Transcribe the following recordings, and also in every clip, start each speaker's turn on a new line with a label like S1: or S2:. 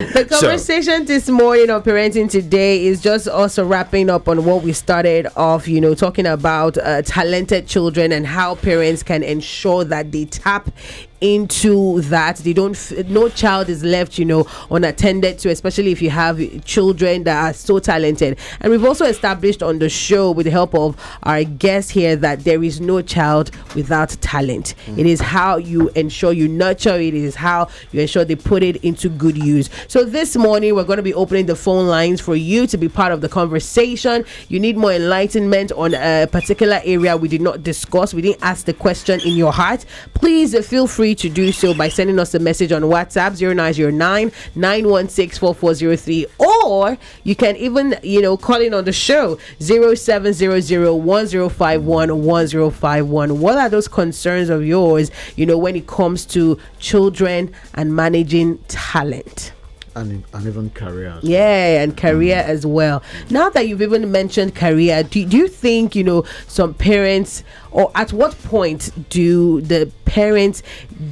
S1: The conversation this morning on parenting today is just also wrapping up on what we started off, talking about talented children and how parents can ensure that they tap into that. They don't no child is left unattended to, especially if you have children that are so talented. And we've also established on the show, with the help of our guest here, that there is no child without talent. It is how you ensure you nurture it. It is how you ensure they put it into good use. So this morning we're going to be opening the phone lines for you to be part of the conversation. You need more enlightenment on a particular area we did not discuss, we didn't ask the question in your heart, please feel free to do so by sending us a message on WhatsApp 0909-916-4403, or you can even call in on the show 0700-1051-1051. What are those concerns of yours when it comes to children and managing talent?
S2: And even career.
S1: And career as well. Now that you've even mentioned career, do you think some parents, or at what point do the parents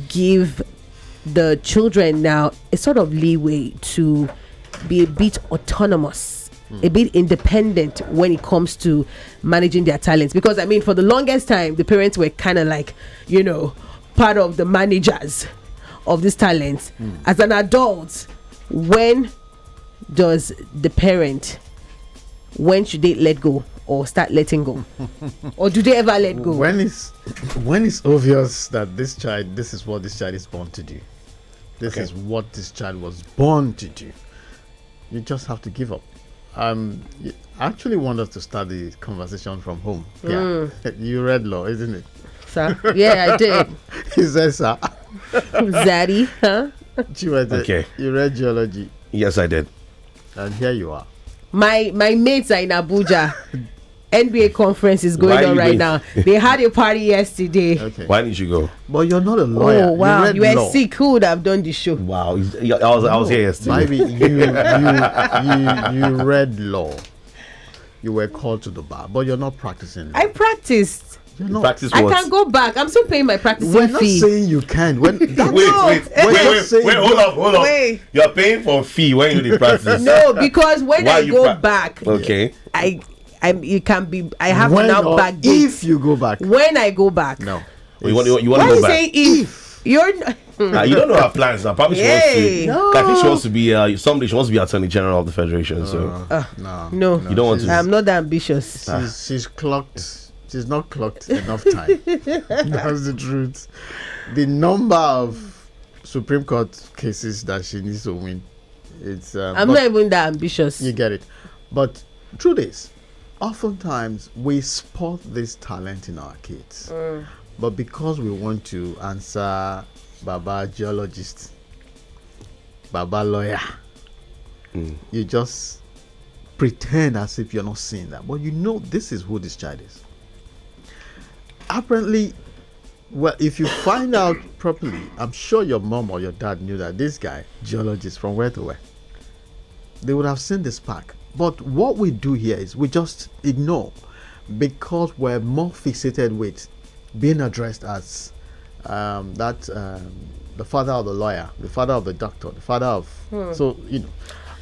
S1: give the children now a sort of leeway to be a bit autonomous, a bit independent when it comes to managing their talents? Because for the longest time the parents were kind of like part of the managers of these talents. As an adult, when does the parent, when should they let go or start letting go? Or do they ever let go?
S2: When it's obvious that this is what this child is born to do. This is what this child was born to do. You just have to give up. I actually want us to start the conversation from home. Yeah. You read law, isn't it?
S1: Sir? Yeah, I did.
S2: He says, sir.
S1: Zaddy, huh?
S2: Okay. You read geology.
S3: Yes, I did.
S2: And here you are.
S1: My mates are in Abuja. NBA conference is going on right now. They had a party yesterday.
S2: Okay.
S3: Why didn't you go?
S2: But you're not a lawyer.
S1: Oh wow, you were
S2: law.
S1: sick. Who would have done the show?
S3: Wow, I was here yesterday.
S2: Maybe you read law. You were called to the bar, but you're not practicing law.
S1: I practiced.
S3: Practice
S1: I
S3: what?
S1: can go back. I'm still paying my practicing fee.
S2: We're not saying you can.
S3: Wait, hold up.
S1: Wait.
S3: You're paying for a fee when you do practice.
S1: No, because when I go back,
S3: okay,
S1: it can be. I have to now back.
S2: If you go back,
S1: when I go back,
S2: no.
S3: You want to
S1: why
S3: go
S1: you
S3: back?
S1: say if you're?
S3: You don't know her plans now. Probably she wants to.
S1: No.
S3: I think she wants to be somebody. She wants to be Attorney General of the Federation.
S1: No,
S3: you don't want to.
S1: I'm not that ambitious.
S2: She's clocked. She's not clocked enough time. That's the truth. The number of Supreme Court cases that she needs to win, I'm
S1: not even that ambitious.
S2: You get it. But truth is, oftentimes we spot this talent in our kids. But because we want to answer Baba geologist, Baba lawyer, you just pretend as if you're not seeing that. But this is who this child is. Apparently, well, if you find out properly, I'm sure your mom or your dad knew that this guy, geologist, from where to where, they would have seen the spark. But what we do here is we just ignore, because we're more fixated with being addressed as the father of the lawyer, the father of the doctor, the father of so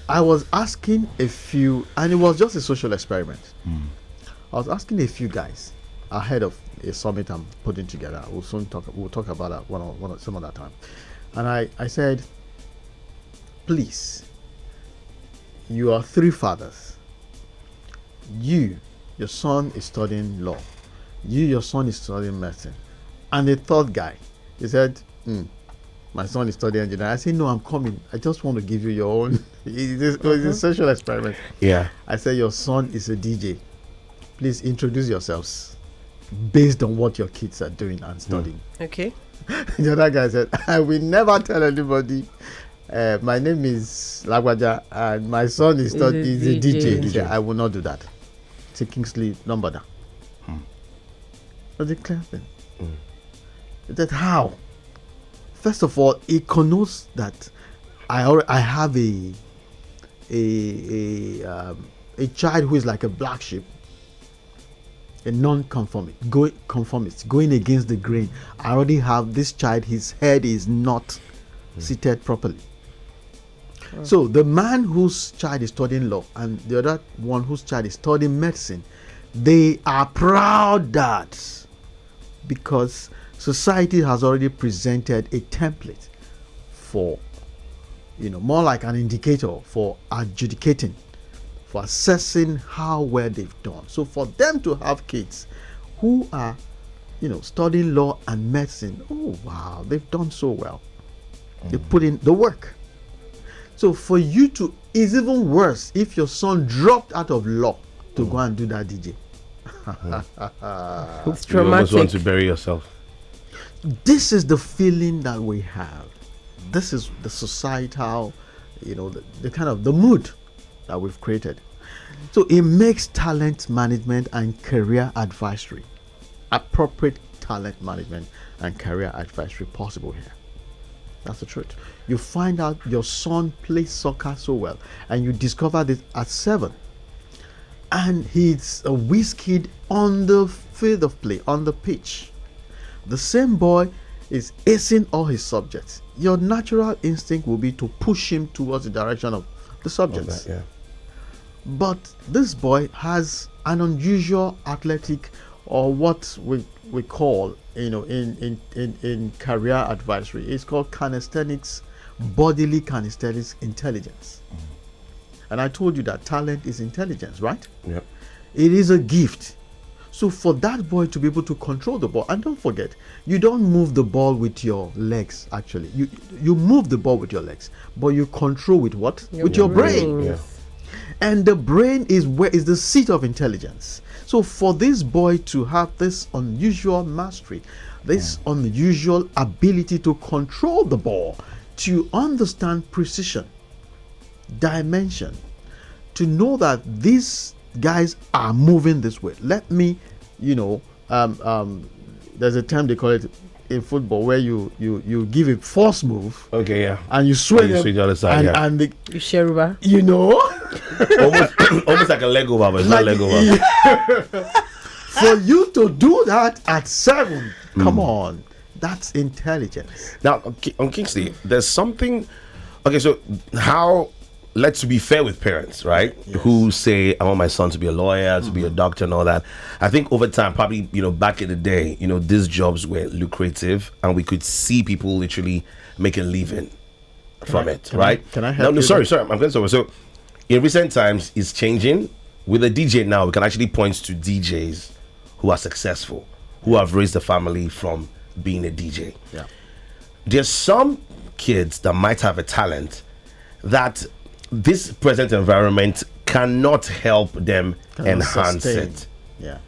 S2: I was asking a few, and it was just a social experiment. I was asking a few guys ahead of a summit I'm putting together. We'll talk about that some other time. And I said, please, you are three fathers. Your son is studying law. Your son is studying medicine. And the third guy, he said, my son is studying engineering. I said, no, I'm coming. I just want to give you your own. It's a social experiment.
S3: Yeah.
S2: I said, your son is a DJ. Please introduce yourselves based on what your kids are doing and studying.
S1: Okay.
S2: The other guy said, I will never tell anybody. My name is Lagwaja and my son is a DJ. He said, I will not do that. Say Kingsley, number down. That's a clear thing. He said, how? First of all, he connotes that I have a child who is like a black sheep, a non-conformist, going against the grain. I already have this child, his head is not seated properly. So the man whose child is studying law and the other one whose child is studying medicine, they are proud dads because society has already presented a template for, more like an indicator for adjudicating, for assessing how well they've done. So for them to have kids who are, studying law and medicine, oh wow, they've done so well. They put in the work. So for you to, is even worse if your son dropped out of law to go and do that DJ.
S1: It's
S3: You almost want
S1: traumatic.
S3: to bury yourself.
S2: This is the feeling that we have. This is the societal, the kind of the mood that we've created. So it makes talent management and career advisory, appropriate talent management and career advisory possible here. That's the truth. You find out your son plays soccer so well, and you discover this at 7, and he's a whiz kid on the field of play, on the pitch. The same boy is acing all his subjects. Your natural instinct will be to push him towards the direction of the subjects.
S3: Yeah.
S2: But this boy has an unusual athletic, or what we call, in career advisory, it's called bodily kinesthetics intelligence. And I told you that talent is intelligence, right?
S3: Yeah.
S2: It is a gift. So for that boy to be able to control the ball, and don't forget, you don't move the ball with your legs. Actually, you move the ball with your legs, but you control with what? With your brain.
S3: Yeah.
S2: And the brain is the seat of intelligence. So for this boy to have this unusual mastery, this unusual ability to control the ball, to understand precision, dimension, to know that these guys are moving this way. Let me, there's a term they call it in football where you give a force move.
S3: Okay, yeah.
S2: And you swing
S3: And you
S2: them,
S3: swing the other side, yeah.
S2: and
S1: You Sheruba.
S3: almost like a Lego bar, but it's not Lego bar.
S2: For you to do that at 7, come on, that's intelligence.
S3: Now, on Kingsley, there's something. Okay, so let's be fair with parents, right?
S2: Yes.
S3: Who say, I want my son to be a lawyer, to be a doctor, and all that. I think over time, probably, back in the day, these jobs were lucrative, and we could see people literally make a living from it, right?
S2: Can I help
S3: No,
S2: you?
S3: sorry, I'm going to. So, in recent times, it's changing. With a DJ now, we can actually point to DJs who are successful, who have raised a family from being a DJ.
S2: Yeah.
S3: There's some kids that might have a talent that this present environment cannot help them enhance
S2: sustain.
S3: it,
S2: Yeah.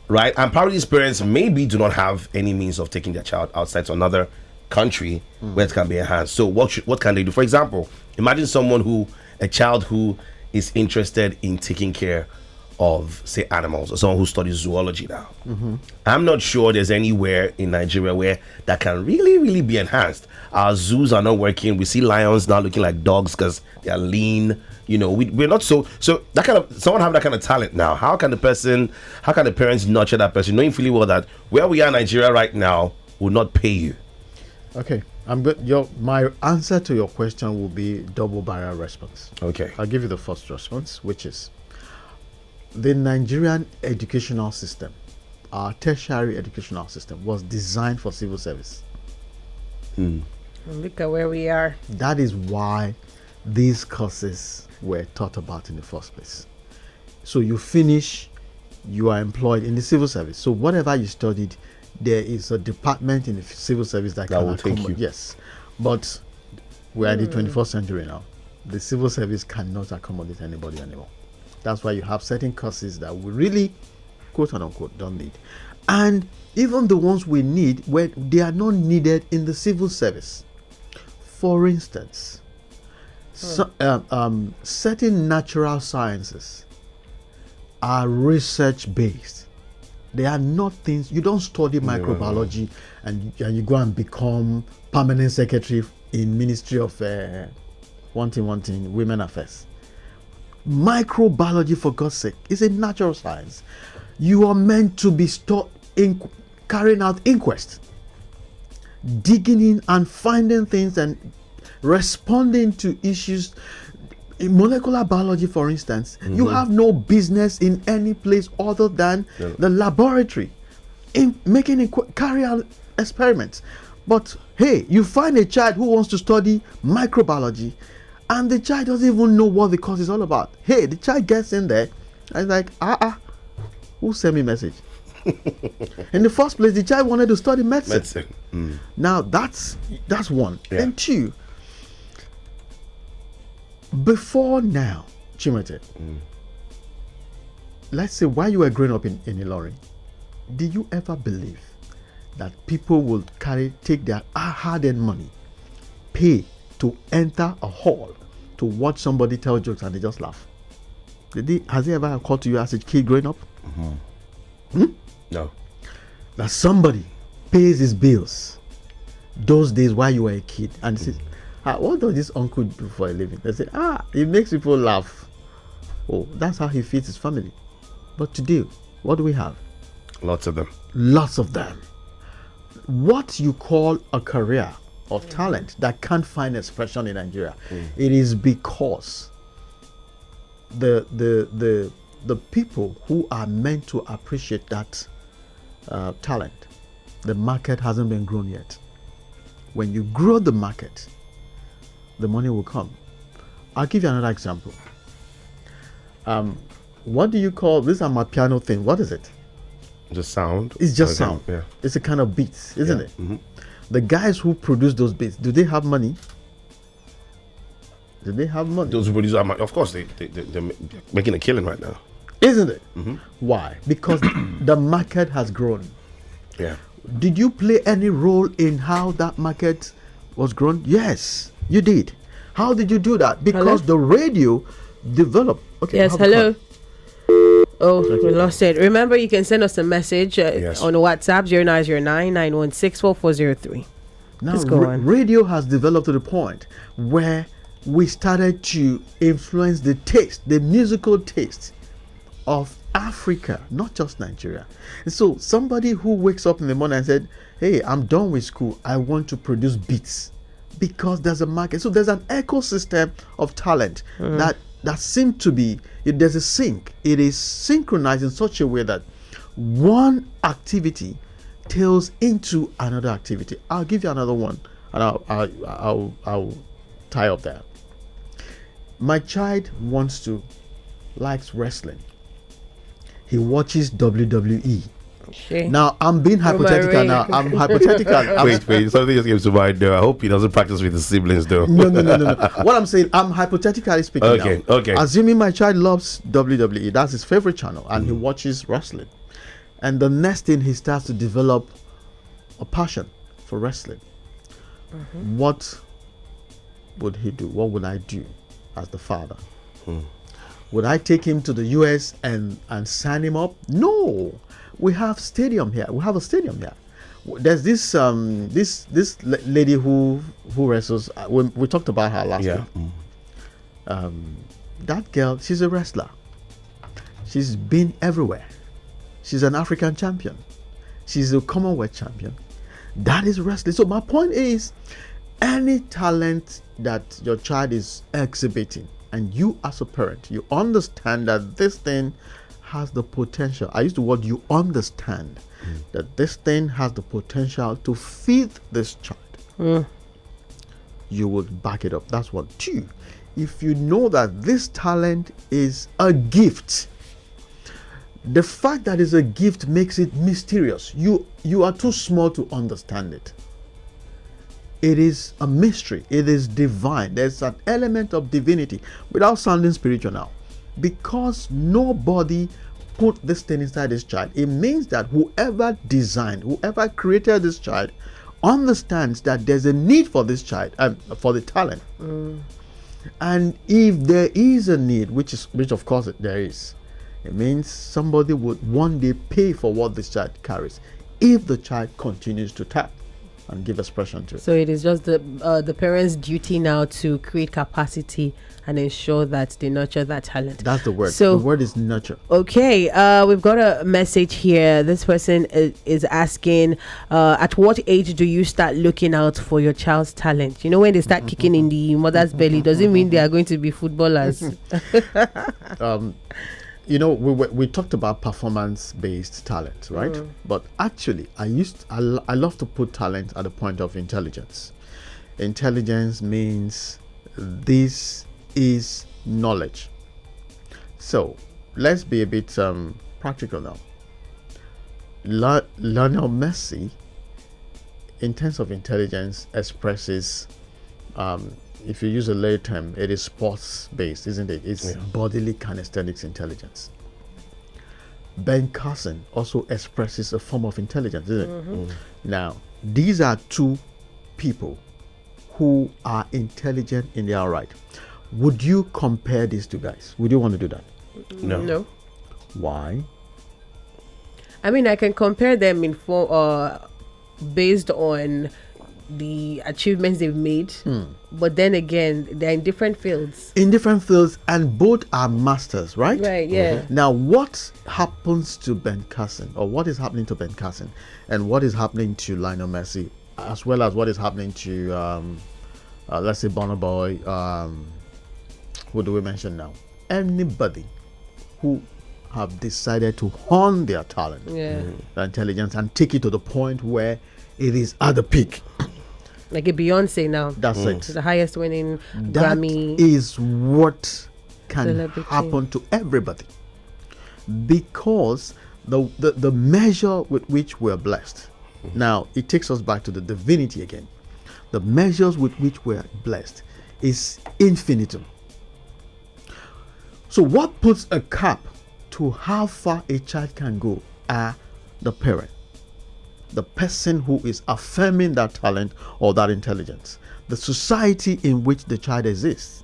S3: right? And probably these parents maybe do not have any means of taking their child outside to another country where it can be enhanced. So what can they do? For example, imagine a child who is interested in taking care of, say, animals, or someone who studies zoology now. I'm not sure there's anywhere in Nigeria where that can really, really be enhanced. Our zoos are not working. We see lions now looking like dogs because they are lean. We're not so that kind of, someone have that kind of talent now. How can the parents nurture that person, knowing fully well that where we are in Nigeria right now will not pay you?
S2: Okay. I'm good. My answer to your question will be double barrel response.
S3: Okay.
S2: I'll give you the first response, which is the Nigerian educational system, our tertiary educational system, was designed for civil service.
S1: Look at where we are.
S2: That is why these courses were taught about in the first place. So you finish, you are employed in the civil service. So whatever you studied, there is a department in the civil service that can
S3: will take
S2: accommodate.
S3: you.
S2: Yes, but we're in the 21st century now. The civil service cannot accommodate anybody anymore. That's why you have certain courses that we really, quote unquote, don't need. And even the ones we need, where they are not needed in the civil service. For instance, certain natural sciences are research based. They are not things, you don't study microbiology and you go and become permanent secretary in Ministry of one thing, Women Affairs. Microbiology, for God's sake, is a natural science. You are meant to be carrying out inquest, digging in and finding things and responding to issues in molecular biology, for instance. You have no business in any place other than the laboratory in making carry out experiments. But hey, you find a child who wants to study microbiology, and the child doesn't even know what the course is all about. Hey, the child gets in there and it's like, who sent me message? In the first place, the child wanted to study medicine. Now that's one.
S3: Yeah.
S2: And two, before now, Chimete, let's say while you were growing up in Ilorin, did you ever believe that people will take their hard-earned money, pay to enter a hall to watch somebody tell jokes and they just laugh? Has it ever occurred to you as a kid growing up?
S3: No.
S2: That somebody pays his bills those days while you were a kid and says, what does this uncle do for a living? They say, it makes people laugh. Oh, that's how he feeds his family. But today, what do we have?
S3: Lots of them.
S2: Lots of them. What you call a career or talent that can't find expression in Nigeria, it is because the people who are meant to appreciate that talent, the market hasn't been grown yet. When you grow the market, the money will come. I'll give you another example. What do you call this? My piano thing. What is it?
S3: Just sound.
S2: It's just sound.
S3: Yeah.
S2: It's a kind of beats, isn't it? The guys who produce those beats, do they have money? Do they have money?
S3: Those who produce, of course, they're making a killing right now.
S2: Isn't it? Why? Because the market has grown.
S3: Yeah.
S2: Did you play any role in how that market was grown? Yes, you did. How did you do that? Because the radio developed. Okay.
S1: Yes, hello. Oh, we lost it. Remember, you can send us a message on WhatsApp 0909-916-4403.
S2: Now,
S1: go on.
S2: Radio has developed to the point where we started to influence the taste, the musical taste of Africa, not just Nigeria. And so somebody who wakes up in the morning and said, hey, I'm done with school, I want to produce beats, because there's a market. So there's an ecosystem of talent that seems to be, there's a sync. It is synchronized in such a way that one activity tails into another activity. I'll give you another one, and I'll tie up there. My child likes wrestling. He watches WWE. Now I'm being hypothetical. I'm hypothetical.
S3: Wait, something just came to mind though. I hope he doesn't practice with his siblings though.
S2: No. What I'm saying, I'm hypothetically speaking.
S3: Okay.
S2: Assuming my child loves WWE, that's his favorite channel, and he watches wrestling. And the next thing, he starts to develop a passion for wrestling. What would he do? What would I do as the father? Would I take him to the US and sign him up? No. We have stadium here. We have a stadium here. There's this this lady who wrestles. We talked about her last week. That girl, she's a wrestler. She's been everywhere. She's an African champion. She's a Commonwealth champion. That is wrestling. So my point is, any talent that your child is exhibiting, and you as a parent, you understand that this thing has the potential. I use the word you understand that this thing has the potential to feed this child. You would back it up. That's one. Two, if you know that this talent is a gift, the fact that it's a gift makes it mysterious. You are too small to understand it. It is a mystery. It is divine. There's an element of divinity without sounding spiritual now. Because nobody put this thing inside this child, it means that whoever designed, whoever created this child understands that there's a need for this child, for the talent. And if there is a need, which of course there is, it means somebody would one day pay for what this child carries if the child continues to tap. and give expression to it.
S1: So it is just the parents' duty now to create capacity and ensure that they nurture that talent.
S2: That's the word.
S1: So
S2: the word is nurture.
S1: okay, we've got a message here. This person is asking, at what age do you start looking out for your child's talent? You know, when they start kicking in the mother's belly, doesn't mean they are going to be footballers.
S2: You know, we talked about performance-based talent, right? But actually, I love to put talent at the point of intelligence. Intelligence means this is knowledge. So let's be a bit practical now. Lionel Messi, in terms of intelligence, expresses, if you use a lay term, it is sports based, isn't it? It's bodily kinesthetics intelligence. Ben Carson also expresses a form of intelligence, isn't it? Now, these are two people who are intelligent in their own right. Would you compare these two guys? Would you want to do that?
S1: No.
S2: Why?
S1: I mean, I can compare them based on the achievements they've made, but then again, they're in different fields.
S2: In different fields, and both are masters, right?
S1: Right, yeah.
S2: Now, what happens to Ben Carson, or what is happening to Ben Carson, and what is happening to Lionel Messi, as well as what is happening to, let's say, Burna Boy, who do we mention now? Anybody who have decided to hone their talent, their intelligence, and take it to the point where it is at the peak.
S1: Like a Beyonce now.
S2: That's it.
S1: The highest winning
S2: That
S1: Grammy.
S2: is what can
S1: Celebrity.
S2: happen to everybody, because the measure with which we're blessed. Now it takes us back to the divinity again. The measures with which we're blessed is infinitum. So what puts a cap to how far a child can go are the parent, the person who is affirming that talent or that intelligence, the society in which the child exists,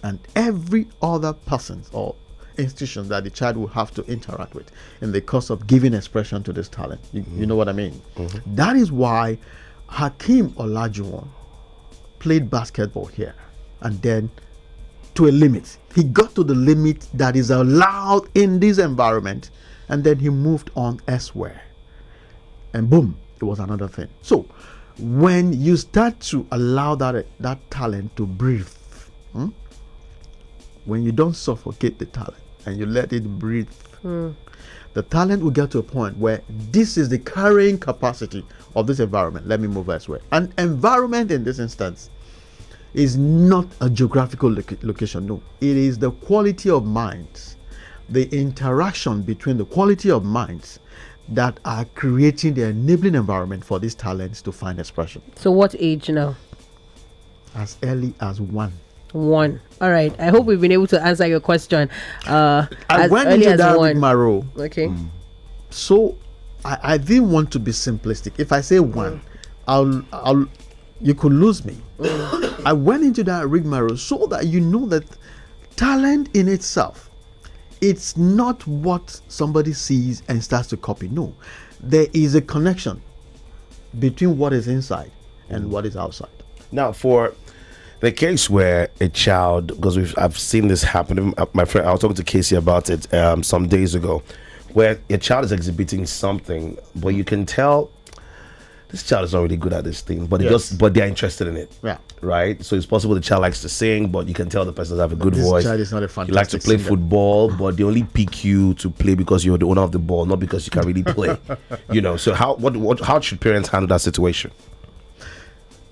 S2: and every other person or institution that the child will have to interact with in the course of giving expression to this talent. You know what I mean? That is why Hakeem Olajuwon played basketball here, and then to a limit. He got to the limit that is allowed in this environment, and then he moved on elsewhere. And boom, it was another thing. So when you start to allow that talent to breathe, when you don't suffocate the talent and you let it breathe, the talent will get to a point where this is the carrying capacity of this environment. Let me move elsewhere. An environment in this instance is not a geographical location. No, it is the quality of minds, the interaction between the quality of minds that are creating the enabling environment for these talents to find expression.
S1: So what age now?
S2: As early as 1.
S1: All right. I hope we've been able to answer your question.
S2: I
S1: as
S2: went
S1: early
S2: into
S1: as
S2: that
S1: 1.
S2: rigmarole.
S1: Okay.
S2: So I didn't want to be simplistic. If I say 1, I'll you could lose me. I went into that rigmarole so that you know that talent in itself, it's not what somebody sees and starts to copy. No, there is a connection between what is inside and what is outside.
S3: Now, for the case where a child, because I've seen this happen, my friend, I was talking to Casey about it some days ago, where a child is exhibiting something, but you can tell this child is not really good at this thing, but but they're interested in it.
S2: Yeah.
S3: Right. So it's possible the child likes to sing, but you can tell the person does have a good
S2: This
S3: voice.
S2: child is not a
S3: You like to
S2: fantastic
S3: play
S2: singer.
S3: football, but they only pick you to play because you're the owner of the ball, not because you can really play. So how should parents handle that situation?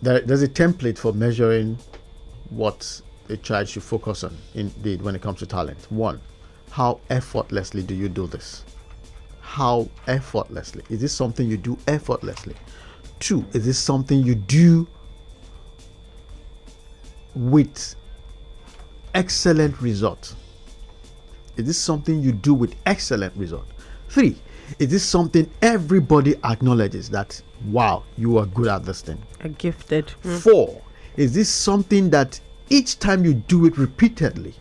S2: There's a template for measuring what a child should focus on, indeed, when it comes to talent. 1, how effortlessly do you do this? How effortlessly? Is this something you do effortlessly? 2, is this something you do with excellent result? Is this something you do with excellent result? 3, is this something everybody acknowledges that, wow, you are good at this thing?
S1: A gifted.
S2: 4, is this something that each time you do it repeatedly,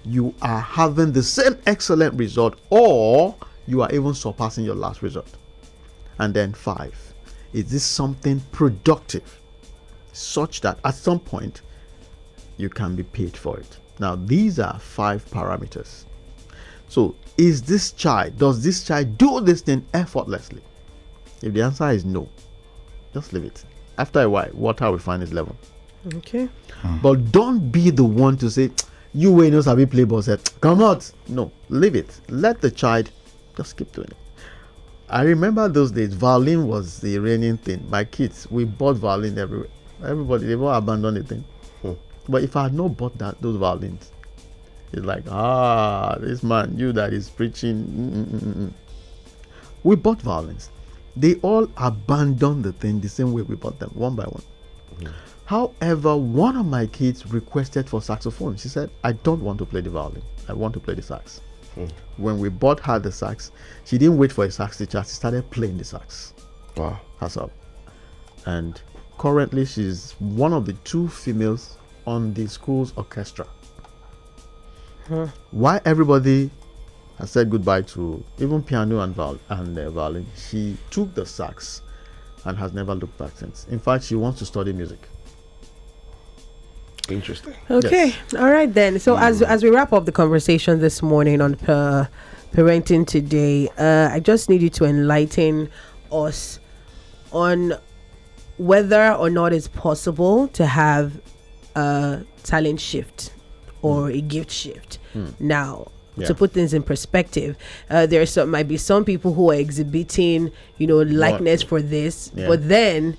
S2: you are having the same excellent result, or you are even surpassing your last result? And then 5, Is this something productive such that at some point you can be paid for it? Now, these are 5 parameters. So, does this child do this thing effortlessly? If the answer is no, just leave it. After a while, water will find its level.
S1: Okay.
S2: But don't be the one to say, you will know Sabi play ball set. Come out. No, leave it. Let the child just keep doing it. I remember those days, violin was the reigning thing. My kids, we bought violin everywhere. Everybody, they won't abandon the thing. But if I had not bought those violins, it's like, this man, you that is preaching. We bought violins. They all abandoned the thing the same way we bought them, one by one. However, one of my kids requested for saxophone. She said, I don't want to play the violin. I want to play the sax. When we bought her the sax, she didn't wait for a sax teacher. She started playing the sax.
S3: Wow.
S2: Herself. And currently, she's one of the 2 females on the school's orchestra. Why everybody has said goodbye to even piano and violin, she took the sax and has never looked back since. In fact, she wants to study music.
S3: Interesting.
S1: Okay.
S2: Yes.
S1: All right then. So as we wrap up the conversation this morning on parenting today, I just need you to enlighten us on whether or not it's possible to have a talent shift or a gift shift. Now, to put things in perspective, might be some people who are exhibiting, likeness for this, but then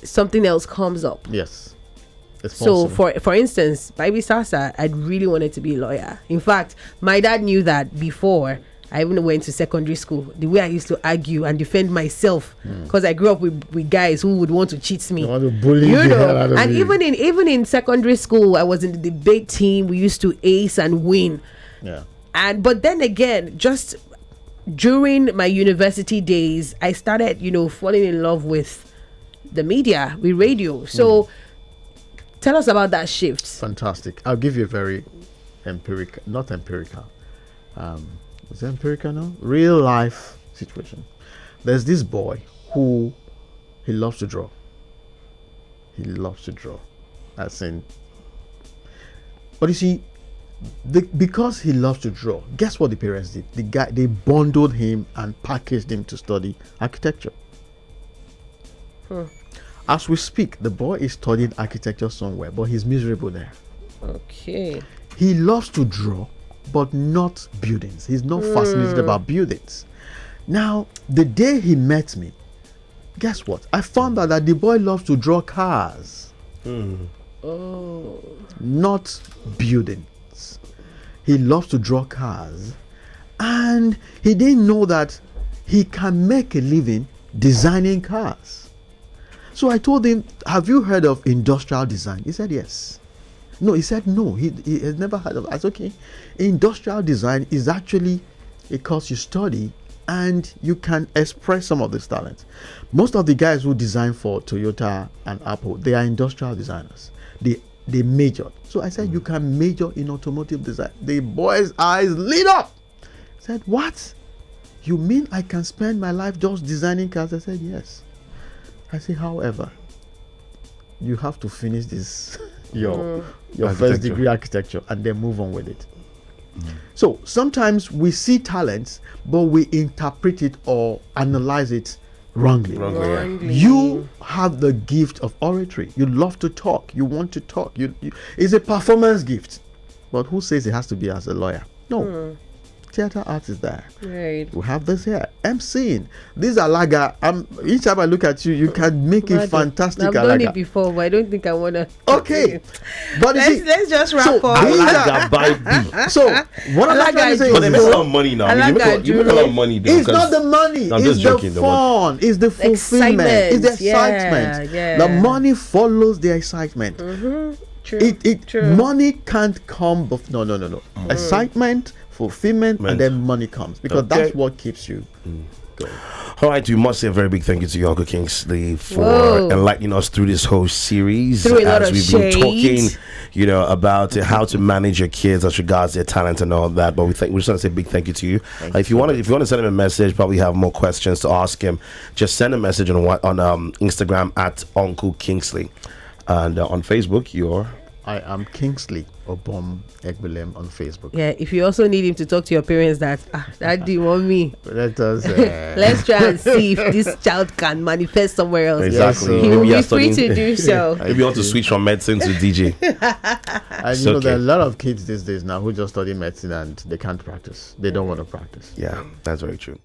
S1: something else comes up.
S2: Yes. It's
S1: So
S2: possible.
S1: for instance, Baby Sasa, I really wanted to be a lawyer. In fact, my dad knew that before I even went to secondary school. The way I used to argue and defend myself, because I grew up with guys who would want to cheat me.
S2: They want to bully the hell out of
S1: And
S2: you.
S1: even in secondary school, I was in the debate team. We used to ace and win.
S2: Yeah.
S1: But then again, just during my university days, I started, falling in love with the media, with radio. So tell us about that shift.
S2: Fantastic. I'll give you a very not empirical. Is it empirical now? Real life situation. There's this boy who he loves to draw. He loves to draw. But you see, because he loves to draw, guess what the parents did? They bundled him and packaged him to study architecture. As we speak, the boy is studying architecture somewhere, but he's miserable there.
S1: Okay.
S2: He loves to draw, but not buildings. He's not fascinated about buildings. Now, the day he met me, guess what? I found out that the boy loves to draw cars. Not buildings. He loves to draw cars. And he didn't know that he can make a living designing cars. So I told him, have you heard of industrial design? He said, yes. No, he said no. He has never heard of it. I said, okay. Industrial design is actually a course you study and you can express some of this talent. Most of the guys who design for Toyota and Apple, they are industrial designers. They majored. So I said, you can major in automotive design. The boy's eyes lit up. I said, what? You mean I can spend my life just designing cars? I said, yes. I said, however, you have to finish this your first degree architecture and then move on with it. So sometimes we see talents, but we interpret it or analyze it wrongly. You have the gift of oratory. You love to talk. You want to talk. It's a performance gift. But who says it has to be as a lawyer? No. Theater art is there.
S1: Right.
S2: We have this here. MCing. These are laga. Each time I look at you, you can make it fantastic.
S1: I've done it before, but I don't think I want to.
S2: Okay. But
S1: let's just wrap up.
S3: Alaga by B.
S2: So what I'm trying to say
S3: But they
S2: is,
S3: make a lot of money now. I mean, you make a lot of money. Though,
S2: it's not the money.
S3: I'm
S2: It's
S3: just joking,
S2: the fun. It's the fulfillment. It's the excitement.
S1: Yeah.
S2: The money follows the excitement.
S1: True. True.
S2: Money can't come. No. Excitement, fulfillment, and then money comes because that's what keeps you going.
S3: All right, we must say a very big thank you to you, Uncle Kingsley, for
S1: Whoa.
S3: enlightening us through this whole series.
S1: Through a lot
S3: as
S1: of
S3: we've been
S1: shade.
S3: talking, about how to manage your kids as regards their talent and all that. But we just want to say a big thank you to you. If you want to send him a message, probably have more questions to ask him, just send a message on Instagram at Uncle Kingsley, and on Facebook
S2: I am Kingsley Obom Egbelem on Facebook.
S1: Yeah, if you also need him to talk to your parents that Daddy want me,
S2: Let us.
S1: let's try and see if this child can manifest somewhere else.
S3: Exactly.
S1: He will
S3: Maybe
S1: be
S3: you're
S1: free
S3: studying-
S1: to do so.
S3: Maybe you want to switch from medicine to DJ.
S2: And
S3: It's okay.
S2: there are a lot of kids these days now who just study medicine and they can't practice. They don't want to practice.
S3: Yeah, that's very true.